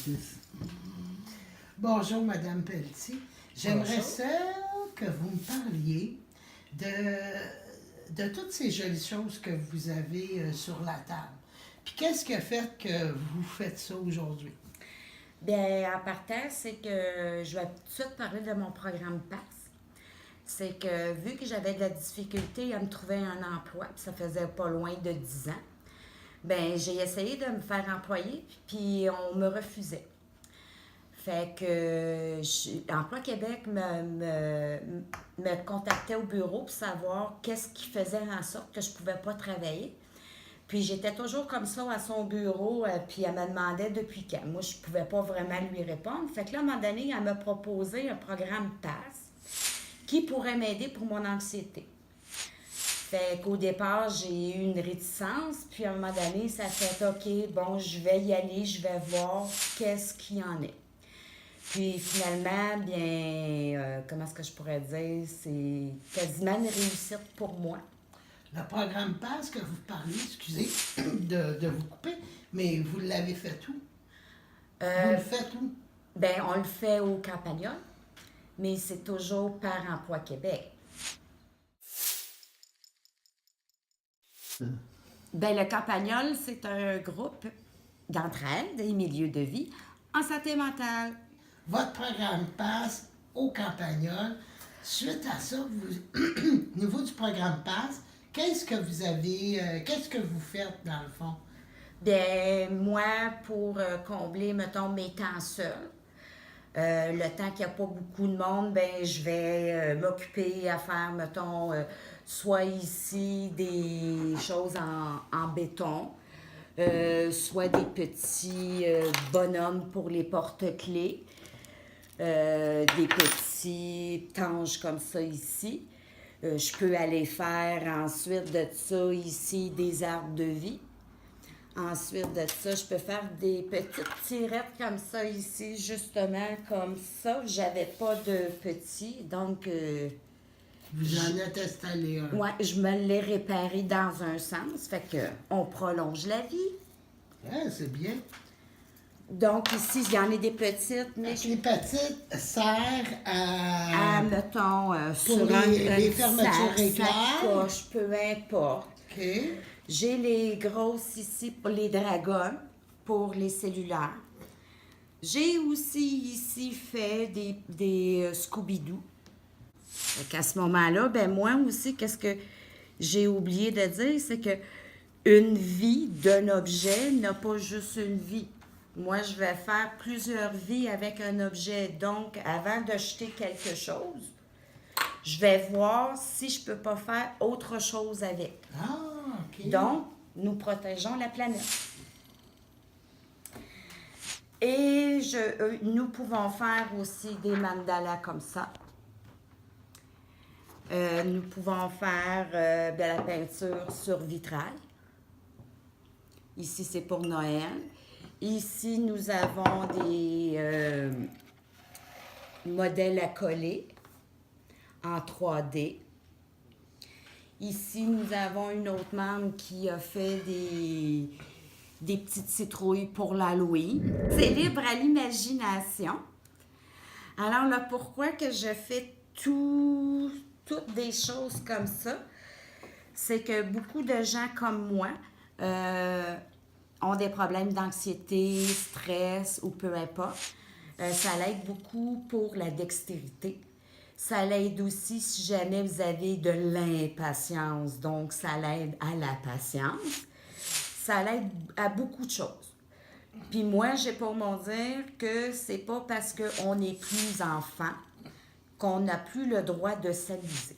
Francis. Bonjour, Madame Pelletier. J'aimerais ça que vous me parliez de toutes ces jolies choses que vous avez sur la table. Puis qu'est-ce qui a fait que vous faites ça aujourd'hui? Bien, en partant, c'est que je vais tout de suite parler de mon programme PASS. C'est que vu que j'avais de la difficulté à me trouver un emploi, puis ça faisait pas loin de 10 ans, ben j'ai essayé de me faire employer, puis on me refusait. Fait que Emploi Québec me contactait au bureau pour savoir qu'est-ce qui faisait en sorte que je pouvais pas travailler. Puis j'étais toujours comme ça à son bureau, puis elle me demandait depuis quand. Moi, je pouvais pas vraiment lui répondre. Fait que là, à un moment donné, elle m'a proposé un programme PASS qui pourrait m'aider pour mon anxiété. Fait qu'au départ, j'ai eu une réticence, puis à un moment donné, ça fait OK, bon, je vais y aller, je vais voir qu'est-ce qu'il y en est. Puis finalement, bien, comment est-ce que je pourrais dire, c'est quasiment une réussite pour moi. Le programme PASS que vous parlez, excusez de vous couper, mais vous l'avez fait où? Vous le faites où? Ben, on le fait au Campagnol, mais c'est toujours par Emploi Québec. Ben, le Campagnol, c'est un groupe d'entraide et milieux de vie en santé mentale. Votre programme PASS au Campagnol. Suite à ça, au niveau du programme PASS, qu'est-ce que vous faites dans le fond? Ben, moi, pour combler, mettons, mes temps seuls, le temps qu'il n'y a pas beaucoup de monde, ben je vais m'occuper à faire, mettons, soit ici des choses en béton, soit des petits bonhommes pour les porte-clés, des petits tanges comme ça ici. Je peux aller faire ensuite de ça ici des arbres de vie. Ensuite de ça, je peux faire des petites tirettes comme ça ici, justement comme ça. J'avais pas de petits, donc Vous en êtes installé un. ouais, je me l'ai réparé dans un sens, fait que on prolonge la vie. Ouais, c'est bien. Donc ici, il y en a des petites, mais Les petites servent à... mettons, pour sur les une fermetures éclairs. sacoche, peu importe. OK. J'ai les grosses ici pour les dragons, pour les cellulaires. J'ai aussi ici fait des Scooby-Doo. Fait qu'à ce moment-là, ben moi aussi, qu'est-ce que j'ai oublié de dire, c'est que une vie d'un objet n'a pas juste une vie. Moi, je vais faire plusieurs vies avec un objet. Donc, avant de jeter quelque chose, je vais voir si je peux pas faire autre chose avec. Ah, OK. Donc, nous protégeons la planète. Et nous pouvons faire aussi des mandalas comme ça. Nous pouvons faire de la peinture sur vitrail. Ici, c'est pour Noël. Ici, nous avons des modèles à coller en 3D. Ici, nous avons une autre membre qui a fait des petites citrouilles pour l'Halloween. C'est libre à l'imagination. Alors là, pourquoi que je fais toutes des choses comme ça? C'est que beaucoup de gens comme moi ont des problèmes d'anxiété, stress ou peu importe. Ça l'aide beaucoup pour la dextérité. Ça l'aide aussi si jamais vous avez de l'impatience. Donc, ça l'aide à la patience. Ça l'aide à beaucoup de choses. Puis moi, j'ai pour mon dire que c'est pas parce qu'on n'est plus enfant qu'on n'a plus le droit de s'amuser.